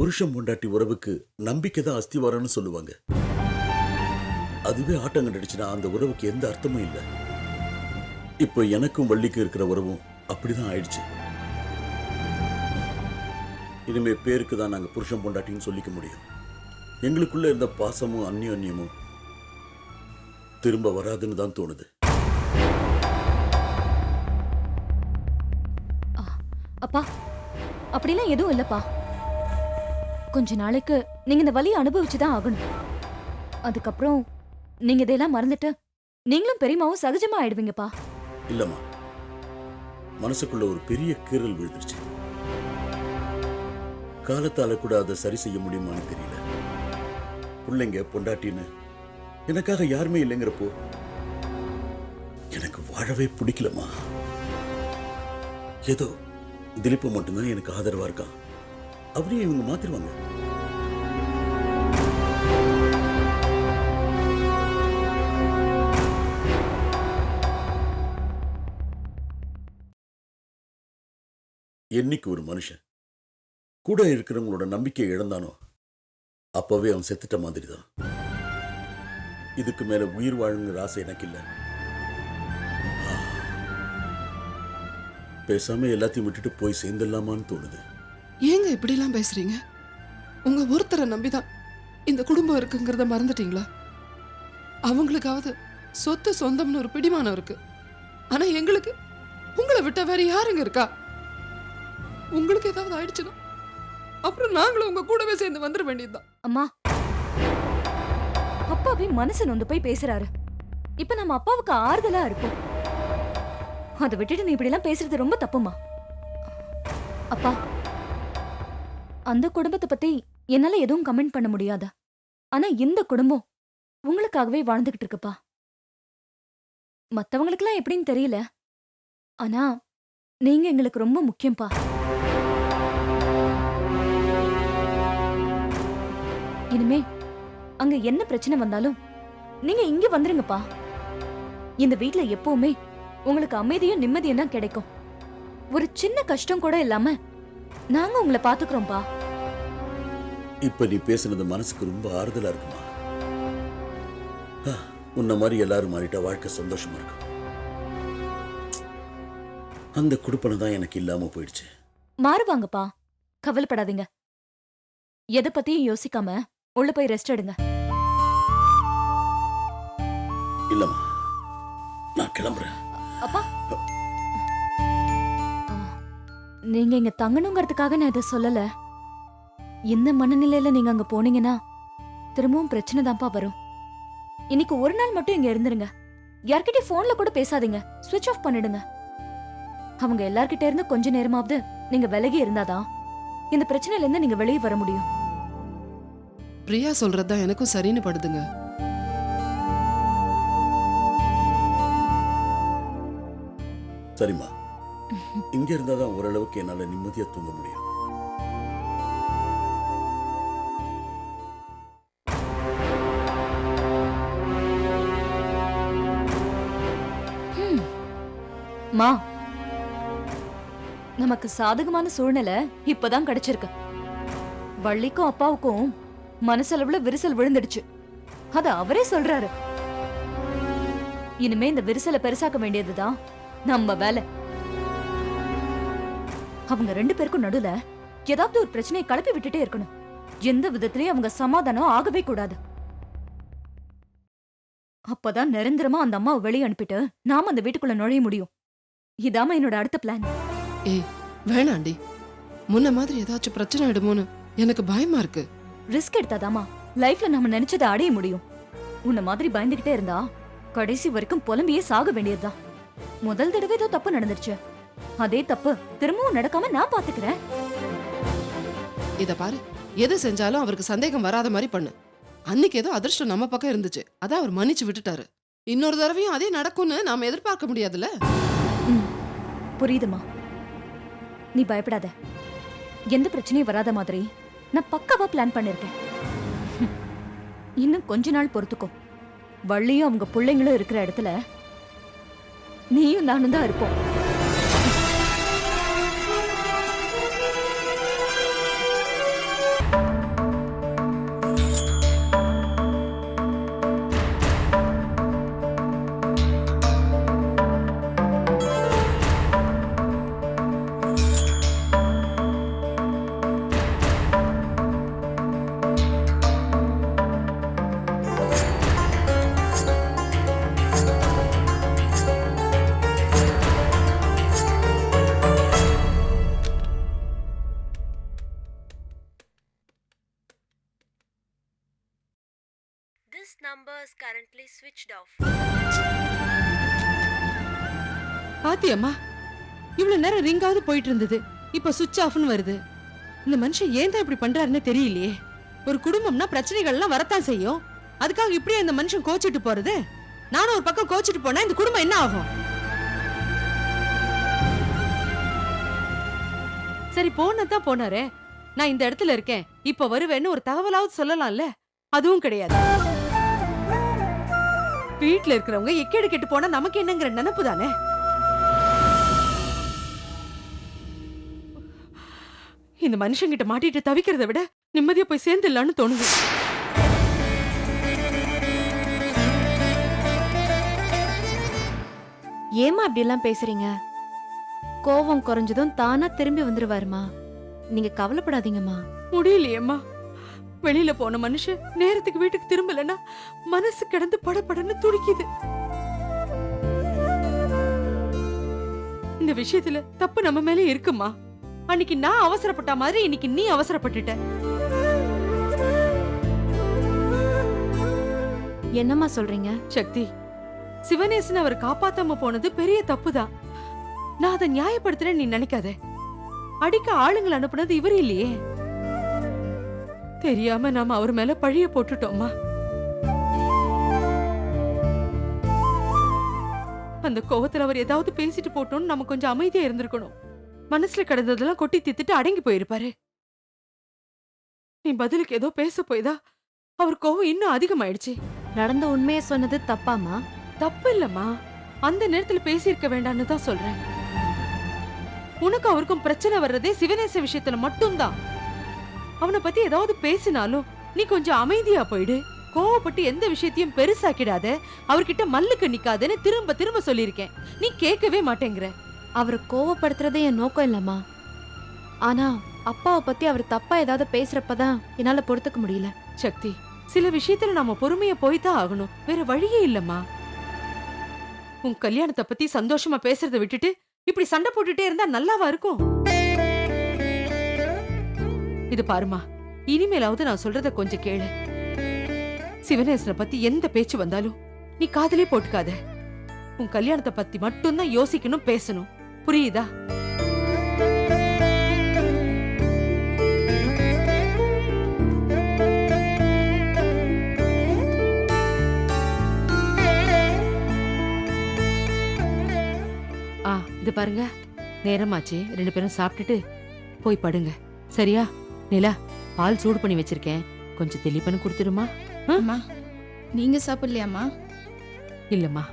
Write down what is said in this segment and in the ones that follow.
புருஷன் பொண்டாட்டி உறவுக்கு நம்பிக்கை தான் அஸ்திவாரம்னு சொல்லுவாங்க. அதுவே ஆட்டம் கண்டுடுச்சுன்னா அந்த உறவுக்கு எந்த அர்த்தமும் இல்லை. இப்போ எனக்கும் வள்ளிக்கும் இருக்கிற உறவும் அப்படிதான் ஆயிடுச்சு. இனிமே பேருக்கு தான் நாங்க புருஷன் பொண்டாட்டின்னு சொல்லிக்க முடியும். எங்களுக்குள்ள இருந்த பாசமும் அந்யோன்யமும் திரும்ப வராதுன்னு தான் தோணுது. அப்பா, அப்படிலாம் எதுவும் இல்லப்பா. கொஞ்ச நாளைக்கு நீங்க இந்த வலியை அனுபவிச்சுதான் ஆகணும். அதுக்கப்புறம் நீங்க இதெல்லாம் மறந்துட்டு நீங்களும் பெரியமாவும் சகஜமா ஆயிடுவீங்கப்பா. இல்லம்மா, மனசுக்குள்ள ஒரு பெரிய கீறல் விழுந்துருச்சு. காலத்தால கூட அதை சரி செய்ய முடியுமான்னு தெரியல. பிள்ளைங்க பொண்டாட்டின்னு எனக்காக யாருமே இல்லைங்கிறப்போ எனக்கு வாழவே பிடிக்கலம்மா. ஏதோ திலீப்பு மட்டும்தான் எனக்கு ஆதரவா இருக்கான். அப்படியே இவங்க மாத்திருவாங்க. என்னைக்கு ஒரு மனுஷன் கூட இருக்கிறவங்களோட நம்பிக்கையை இழந்தானோ அப்பவே அவன் செத்துட்ட மாதிரி தான். இதுக்கு மேல உயிர் வாழுங்கிற ஆசை எனக்கு இல்லை. பேசாம எல்லாத்தையும் விட்டுட்டு போய் சேர்ந்துடலாமான்னு தோணுது. ஏங்க இப்படி எல்லாம் பேசுறீங்க? உங்க ஒருத்தரை நம்பிதான் இந்த குடும்பம் இருக்குங்கிறத மறந்துட்டீங்களா? அவங்களுக்காவது சொத்து சொந்தம்னு ஒரு பிடிமானம் இருக்கு. ஆனா எங்களுக்கு உங்களை விட்ட வேற யாருங்க இருக்கா? உங்களுக்கு ஏதாவது ஆயிடுச்சுன்னா அப்புறம் நாங்களும் உங்க கூடவே சேர்ந்து வந்துட வேண்டியதுதான். அம்மா, அப்பாவே மனசு நொந்து போய் பேசுறாரு. இப்ப நம்ம அப்பாவுக்கு ஆறுதலா இருக்கும். அதை விட்டுட்டு நீ இப்படி எல்லாம் பேசுறது ரொம்ப தப்புமா. அப்பா, அந்த குடும்பத்தை பத்தி என்னால எதுவும் கமெண்ட் பண்ண முடியாதா? ஆனா இந்த குடும்பம் உங்களுக்காகவே வாழ்ந்துகிட்டு இருக்குப்பா. மத்தவங்களுக்கெல்லாம் எப்படின்னு தெரியல, ஆனா நீங்க எங்களுக்கு ரொம்ப முக்கியம்பா. இனிமே அங்க என்ன பிரச்சனை வந்தாலும் நீங்க இங்க வந்துருங்கப்பா. இந்த வீட்ல எப்பவுமே உங்களுக்கு அமைதியும் நிம்மதியும் தான் கிடைக்கும். ஒரு சின்ன கஷ்டம் கூட இல்லாம நாங்க உங்களை பாத்துக்கிறோம்ப்பா. இப்ப நீ பேசுனது மனசுக்கு ரொம்ப ஆறுதலா இருக்குமா. உன்ன மாதிரி எல்லாரும் மாறிட்டா வாழ்க்கை சந்தோஷமா இருக்கும். அந்த குடுப்பனை தான் எனக்கு இல்லாம போயிடுச்சு. மாறுவாங்கப்பா, கவலைப்படாதீங்க. எதை பத்தியும் யோசிக்காம உள்ள போய் ரெஸ்ட் எடுங்க. இல்லம்மா, நான் கிளம்புறேன். அப்பா, நீங்க இங்க தங்கணுங்கிறதுக்காக நான் இதை சொல்லல. இந்த மனநிலையில நீங்க அங்க போனீங்கன்னா திரும்பவும் பிரச்சனை தான்ப்பா வரும். இன்னைக்கு ஒரு நாள் மட்டும் இங்க இருந்துருங்க. யார்கிட்டயும் போன்ல கூட பேசாதீங்க, ஸ்விட்ச் ஆஃப் பண்ணிடுங்க. அவங்க எல்லார்கிட்ட இருந்து கொஞ்ச நேரமாவது நீங்க விலகி இருந்தாதான் இந்த பிரச்சனையில இருந்து நீங்க வெளியே வர முடியும். பிரியா சொல்றதுதான் எனக்கும் சரின்னு படுதுங்க. சரிம்மா, இங்க இருந்தாதான் ஓரளவுக்கு என்னால நிம்மதியா தூங்க முடியும். மா, நமக்கு சாதகமான சூழ்நிலை இப்பதான் கிடைச்சிருக்கு. வள்ளிக்கும் அப்பாவுக்கும் மனசளவுல விரிசல் விழுந்துடுச்சு. அத அவரே சொல்றாரு. இனிமே இந்த விரிசலை பெருசாக்க வேண்டியதுதான் நம்ம வேலை. அவங்க ரெண்டு பேருக்கும் நடுவுல ஏதாவது ஒரு பிரச்சனையை கிளப்பி விட்டுட்டே இருக்கணும். எந்த விதத்திலயும் அவங்க சமாதானம் ஆகவே கூடாது. அப்பதான் நிரந்தரமா அந்த அம்மாவை வெளியே அனுப்பிட்டு நாம அந்த வீட்டுக்குள்ள நுழைய முடியும். இதாம என்னோட அடுத்த பிளான். ஏய் வேணாண்டி, முன்ன மாதிரி ஏதாச்சும் பிரச்சனை ஆயிடுமோன்னு எனக்கு பயமா இருக்கு. ரிஸ்க் எடுத்தாதாமா லைஃப்ல நம்ம நினைச்சதை அடைய முடியும். உன்ன மாதிரி பயந்துகிட்டே இருந்தா கடைசி வரைக்கும் புலம்பியே சாக வேண்டியதுதான். முதல் தடவை ஏதோ தப்பு நடந்துருச்சு, அதே தப்பு திரும்பவும் நடக்காம நான் பாத்துக்கிறேன். இத பாரு, எது செஞ்சாலும் அவருக்கு சந்தேகம் வராத மாதிரி பண்ணு. அன்னைக்கு ஏதோ அதிர்ஷ்டம் நம்ம பக்கம் இருந்துச்சு, அதான் அவர் மன்னிச்சு விட்டுட்டாரு. இன்னொரு தடவையும் அதே நடக்கும்னு நாம எதிர்பார்க்க முடியாதுல்ல. புரியுதுமா, நீ பயப்படாத. எந்த பிரச்சனையும் வராத மாதிரி நான் பக்காவா பிளான் பண்ணிருக்கேன். இன்னும் கொஞ்ச நாள் பொறுத்துக்கோ. வள்ளியும் அவங்க பிள்ளைங்களும் இருக்கிற இடத்துல நீயும் நானும் தான் இருப்போம். number is currently switched off. பாத்தியம்மா, இவ்வளவு நேரம் ரிங்காவது போயிட்டு இருந்தது, இப்ப சுவிட்ச் ஆஃப்னு வருது. இந்த மனுஷன் ஏன் தான் இப்படி பண்றாருன்னு தெரியலையே. ஒரு குடும்பம்னா பிரச்சனைகள்லாம் வரத்தான் செய்யும். அதுக்காக இப்படியே இந்த மனுஷன் கோச்சிட்டு போறது? நானும் ஒரு பக்கம் கோச்சிட்டு போனா இந்த குடும்பம் என்ன ஆகும்? சரி, போனதான் போனாரே. நான் இந்த இடத்துல இருக்கேன், இப்ப வருவேன்னு ஒரு தகவலாவது சொல்லலாம்ல. அதுவும் கிடையாது. வீட்டுல இருக்கிறவங்க எக்கேடு கெட்டு போனா நமக்கு என்னங்கிற நினைப்பு தானே. இந்த மனுஷங்கிட்ட மாட்டிட்டு தவிக்கிறத விட நிம்மதியா போய் சேர்ந்துடலான்னு தோணுது. ஏமா அப்படி எல்லாம் பேசுறீங்க? கோவம் குறைஞ்சதும் தானா திரும்பி வந்துருவாருமா. நீங்க கவலைப்படாதீங்கம்மா. முடியலையேம்மா. வெளியில போன மனுஷன் நேரத்துக்கு வீட்டுக்கு திரும்பலன்னா மனசு கிடந்து படபடன்னு துடிக்குது. இந்த விஷயத்துல தப்பு நம்ம மேலே இருக்குமா? அன்னைக்கு நான் அவசரப்பட்ட மாதிரி இன்னைக்கு நீ அவசரப்பட்டுட்ட. என்னம்மா சொல்றீங்க? சக்தி, சிவனேசன் அவர் காப்பாத்தாம போனது பெரிய தப்புதான். நான் அதை நியாயப்படுத்துறேன்னு நீ நினைக்காத. அடிக்க ஆளுங்களை அனுப்புனது இவர் இல்லையே. தெரியாம நாம அவர் மேல பழிய போட்டுட்டோமா. அந்த கோவத்துல அவர் ஏதாவது பேசிட்டு போட்டோம்னு நம்ம கொஞ்சம் அமைதியா இருந்திருக்கணும். மனசுல கிடந்ததெல்லாம் கொட்டி தீத்துட்டு அடங்கி போயிருப்பாரு. நீ பதிலுக்கு ஏதோ பேச போய்தான் அவர் கோவம் இன்னும் அதிகமாயிடுச்சு. நடந்த உண்மையை சொன்னது தப்பாமா? தப்பு இல்லம்மா, அந்த நேரத்துல பேசியிருக்க வேண்டாம்னு தான் சொல்றேன். உனக்கு அவருக்கும் பிரச்சனை வர்றதே சிவனேச விஷயத்துல மட்டும்தான். அவனை பத்தி ஏதாவது பேசினாலும் நீ கொஞ்சம் அமைதியா போயிடு. கோவப்பட்டு எந்த விஷயத்தையும் பெருசாக்கிடாத, அவர்கிட்ட மல்லுக்கு நிக்காதன்னு திரும்ப திரும்ப சொல்லியிருக்கேன். நீ கேட்கவே மாட்டேங்கிற. அவரை கோவப்படுத்துறதே என் நோக்கம் இல்லம்மா. ஆனா அப்பாவை பத்தி அவர் தப்பா ஏதாவது பேசுறப்பதான் என்னால பொறுத்துக்க முடியல. சக்தி, சில விஷயத்துல நாம பொறுமையா போய்தான் ஆகணும். வேற வழியே இல்லம்மா. உன் கல்யாணத்தை பத்தி சந்தோஷமா பேசுறத விட்டுட்டு இப்படி சண்டை போட்டுட்டே இருந்தா நல்லாவா இருக்கும்? இது பாருமா, இனிமேலாவது நான் சொல்றத கொஞ்சம் கேளு. சிவனேசனை பத்தி எந்த பேச்சு வந்தாலும் நீ காதலே போட்டுக்காத. உன் கல்யாணத்தை பத்தி மட்டும்தான் யோசிக்கணும், பேசணும். புரியுதா? இது பாருங்க, நேரமாச்சு. 2 பேரும் சாப்பிட்டுட்டு போய் படுங்க. சரியா? நிலா, பால் சூடு பண்ணி வச்சிருக்கேன், கொஞ்சம் தெளி பண்ணி கொடுத்துருமா. அம்மா, நீங்க சாப்பிடலையாம்மா? இல்லம்மா,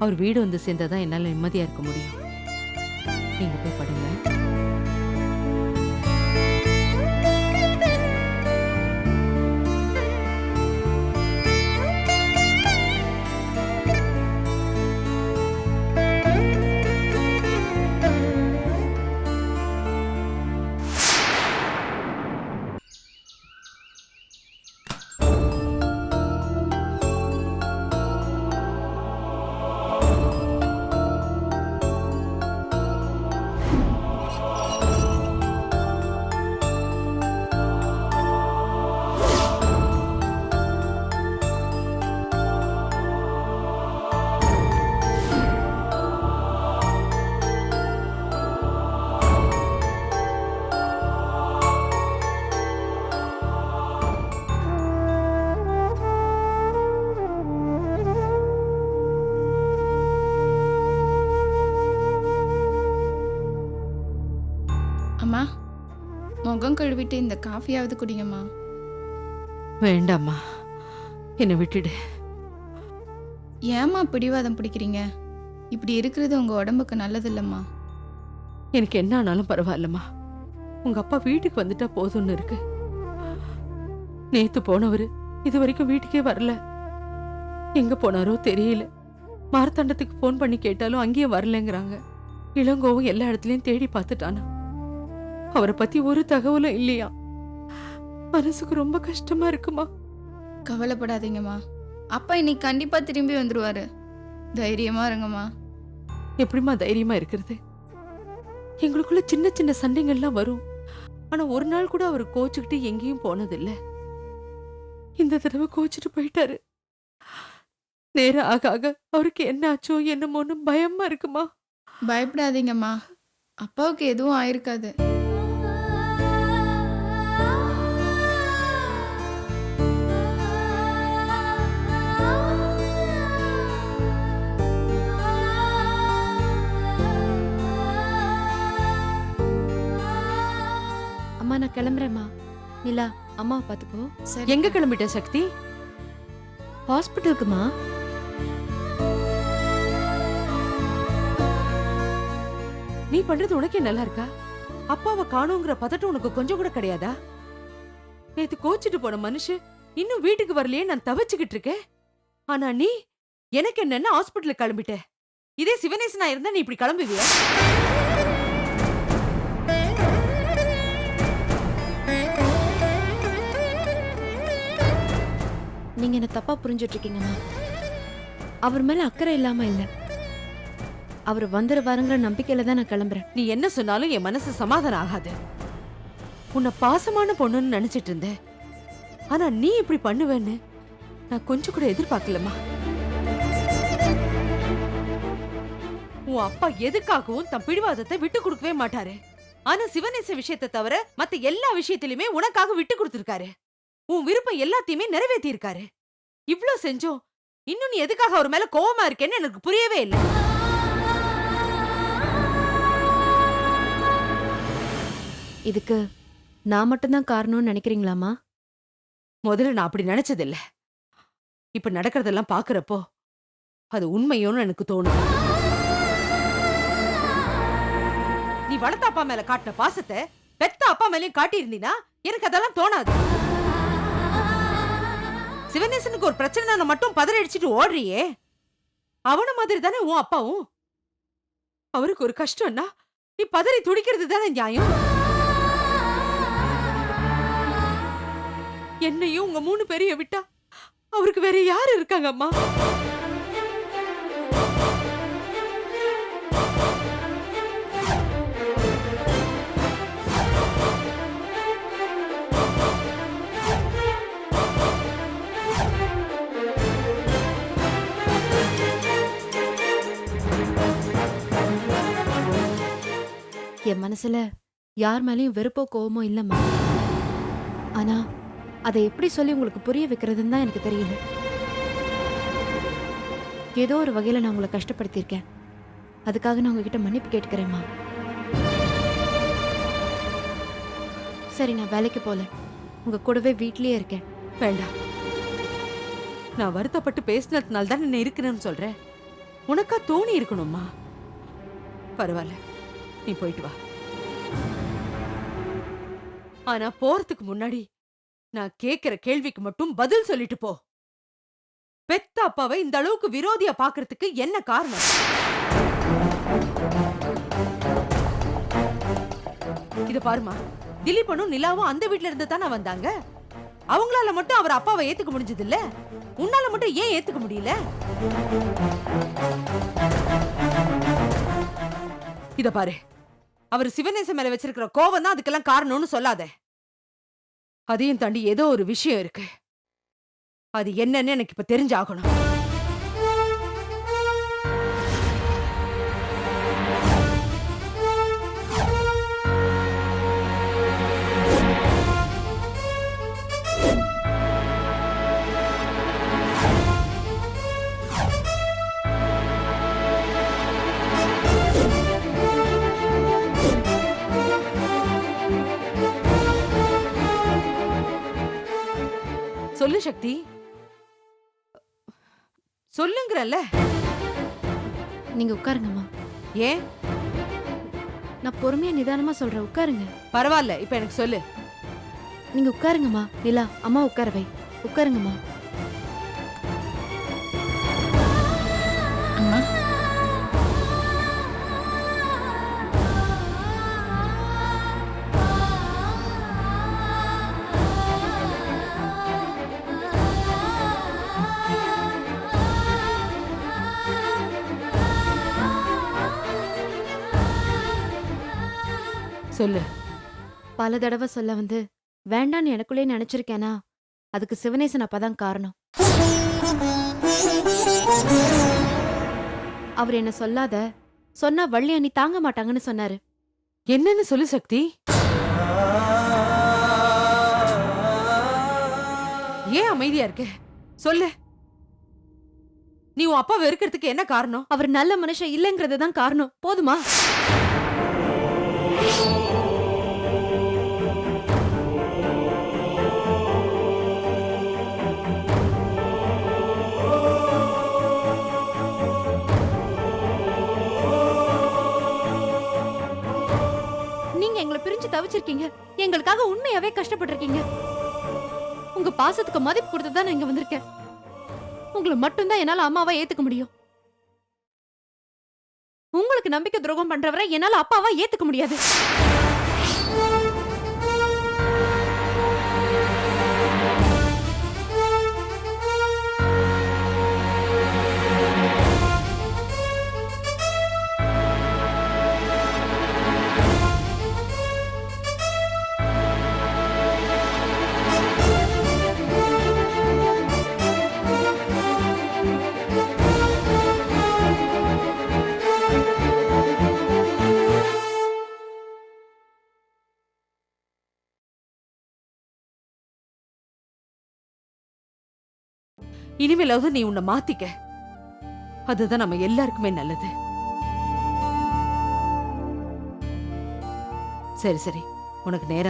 அவர் வீடு வந்து சேர்ந்தாதான் என்னால நிம்மதியா இருக்க முடியும். நீங்க போய் படுங்க. அம்மா, முகம் கழுவிட்டு இந்த காஃபியாவது குடிங்கம்மா. வேண்டாம்மா, என்னை விட்டுடு. ஏம்மா பிடிவாதம் பிடிக்கிறீங்க? இப்படி இருக்கிறது உங்க உடம்புக்கு நல்லது இல்லம்மா. எனக்கு என்ன ஆனாலும் பரவாயில்லம்மா. உங்க அப்பா வீட்டுக்கு வந்துட்டா போதும்னு இருக்கு. நேத்து போனவரு இது வரைக்கும் வீட்டுக்கே வரல. எங்க போனாரோ தெரியல. மார்த்தாண்டத்துக்கு போன் பண்ணி கேட்டாலும் அங்கேயே வரலங்கிறாங்க. இளங்கோவும் எல்லா இடத்துலயும் தேடி பார்த்துட்டானா. அவரை பத்தி ஒரு தகவலும் இல்லையா. மனசுக்கு ரொம்ப கஷ்டமா இருக்குமா. கவலைப்படாதீங்கம்மா, அப்பா இன்னைக்கு கண்டிப்பா திரும்பி வந்துருவாரு. தைரியமா இருங்கம்மா. எப்படிம்மா தைரியமா இருக்கிறது? எங்களுக்குள்ள சின்ன சின்ன சண்டைகள்லாம் வரும். ஆனா ஒரு நாள் கூட அவர் கோச்சுக்கிட்டு எங்கேயும் போனதில்ல. இந்த தடவை கோச்சிட்டு போயிட்டாரு. நேரம் ஆக ஆக அவருக்கு என்ன ஆச்சோ என்னமோன்னு பயமா இருக்குமா. பயப்படாதீங்கம்மா, அப்பாவுக்கு எதுவும் ஆயிருக்காது. அம்மா நான் கிளம்புறேம்மா. நிலா அம்மாவை பாத்துக்கோ. சரி. எங்க கிளம்பிட்ட சக்தி? ஹாஸ்பிட்டலுக்குமா? நீ பண்றது உனக்கே நல்லா இருக்கா? அப்பாவை காணோங்கிற பதட்டம் உனக்கு கொஞ்சம் கூட கிடையாதா? நேத்து கோச்சிட்டு போன மனுஷன் இன்னும் வீட்டுக்கு வரலையே நான் தவிச்சுக்கிட்டு இருக்கேன். ஆனா நீ எனக்கு என்னன்னு ஹாஸ்பிட்டலுக்கு கிளம்பிட்ட. இதே சிவனேசனா இருந்தா நீ இப்படி கிளம்புவியா? நீங்க என்ன தப்பா புரிஞ்சுட்டு இருக்கீங்கம்மா. அவர் மேல அக்கறை இல்லாம இல்ல, அவர் வந்துருவாருங்கிற நம்பிக்கையில தான் நான் கிளம்புறேன். நீ என்ன சொன்னாலும் என் மனசு சமாதானம் ஆகாது. உன்னை பாசமான பொண்ணுன்னு நினைச்சிட்டு இருந்தேன். ஆனா நீ இப்படி பண்ணுவேன்னு நான் கொஞ்சம் கூட எதிர்பார்க்கலமா. உன் அப்பா எதுக்காகவும் தன் பிடிவாதத்தை விட்டு கொடுக்கவே மாட்டாரு. ஆனா சிவனேச விஷயத்தை தவிர மத்த எல்லா விஷயத்திலுமே உனக்காக விட்டு கொடுத்திருக்காரு. உன் விருப்பம் எல்லாத்தையுமே நிறைவேற்றி இருக்காரு. இவ்ளோ செஞ்சோம் இன்னும் நீ எதுக்காக அவர் மேல கோவமா இருக்கேன்னு எனக்கு புரியவே இல்லை. இதுக்கு நான் மட்டும்தான் காரணம்னு நினைக்கிறீங்களாமா? முதல்ல நான் அப்படி நினைச்சதில்ல. இப்ப நடக்கிறதெல்லாம் பாக்குறப்போ அது உண்மையோன்னு எனக்கு தோணும். நீ வளர்த்த அப்பா மேல காட்டின பாசத்தை பெத்த அப்பா மேலயும் காட்டி இருந்தீனா எனக்கு அதெல்லாம் தோணாது. சிவனேசனுக்கு ஒரு பிரச்சனை மட்டும் பதறி அடிச்சிட்டு ஓடுறியே, அவன மாதிரி தானே உன் அப்பாவும். அவருக்கு ஒரு கஷ்டம்னா நீ பதறி துடிக்கிறது தானே நியாயம். என்னையும் உங்க 3 பேரையும் விட்டா அவருக்கு வேற யாரு இருக்காங்க அம்மா? என் மனசுல யார் மேலயும் வெறுப்போ கோவமோ இல்லம்மா. ஆனா அதை எப்படி சொல்லி உங்களுக்கு புரிய வைக்கிறதுன்னு தான் எனக்கு தெரியல. ஏதோ ஒரு வகையில நான் உங்களை கஷ்டப்படுத்தியிருக்கேன். அதுக்காக நான் உங்ககிட்ட மன்னிப்பு கேட்டுக்கிறேம்மா. சரி, நான் வேலைக்கு போல, உங்க கூடவே வீட்லயே இருக்கேன். வேண்டாம். நான் வருத்தப்பட்டு பேசினதுனால தான் என்ன இருக்கிறேன்னு சொல்றேன். உனக்கா தோணி இருக்கணும்மா. பரவாயில்ல, நீ போயிட்டு வா. ஆனா போறதுக்கு முன்னாடி நான் கேக்குற கேள்விக்கு மட்டும் பதில் சொல்லிட்டு போ. பெத்த அப்பாவை இந்த அளவுக்கு விரோதியா பாக்குறதுக்கு என்ன காரணம்? இத பாருமா, திலீபனும் நிலாவும் அந்த வீட்ல இருந்து தானே வந்தாங்க. அவங்களால மட்டும் அவர் அப்பாவை ஏத்துக்க முடிஞ்சது இல்ல, உன்னால மட்டும் ஏன் ஏத்துக்க முடியல? இத பாரு, அவர் சிவனேச மேல வச்சிருக்கிற கோவம் தான் அதுக்கெல்லாம் காரணம்னு சொல்லாத. அதையும் தாண்டி ஏதோ ஒரு விஷயம் இருக்கு. அது என்னன்னு எனக்கு இப்ப தெரிஞ்சாகணும். சொல்லு சக்தி, சொல்லுங்கறல்ல. நீங்க உட்காருங்கம்மா. ஏன்? நான் பொறுமையா நிதானமா சொல்றேன், உட்காருங்க. பரவாயில்ல, இப்ப எனக்கு சொல்லு. நீங்க உட்காருங்கம்மா. நிலா, அம்மா உட்கார வை. உட்காருங்கம்மா. அம்மா, சொல்லு. பல தடவை சொல்ல வந்து வேண்டான்னு எனக்குள்ளே நினைச்சிருக்கேனா, அதுக்கு சிவனேசன் அப்பதான் காரணம். அவர் என்ன சொல்லாத, சொன்னா வள்ளி அண்ணி தாங்க மாட்டாங்கன்னு சொன்னாரு. என்னன்னு சொல்லு சக்தி. ஏன் அமைதியா இருக்க? சொல்லு. நீ உன் அப்பா வெறுக்கிறதுக்கு என்ன காரணம்? அவர் நல்ல மனுஷன் இல்லைங்கிறது தான் காரணம். போதுமா? நீங்க எங்களை பிரிஞ்சு தவிச்சிருக்கீங்க. எங்களுக்காக உண்மையாவே கஷ்டப்பட்டிருக்கீங்க. உங்க பாசத்துக்கு மதிப்பு கொடுத்து தான் நான் இங்க வந்திருக்கேன். உங்களை மட்டும்தான் என்னால அம்மாவா ஏத்துக்க முடியும். உங்களுக்கு நம்பிக்கை துரோகம் பண்றவரை என்னால அப்பாவா ஏத்துக்க முடியாது. இனிமேலாவது நீ உன்னை மாத்திக்க. அதுதான் நம்ம எல்லாருக்குமே நல்லது. சரி சரி, உனக்கு நேரம்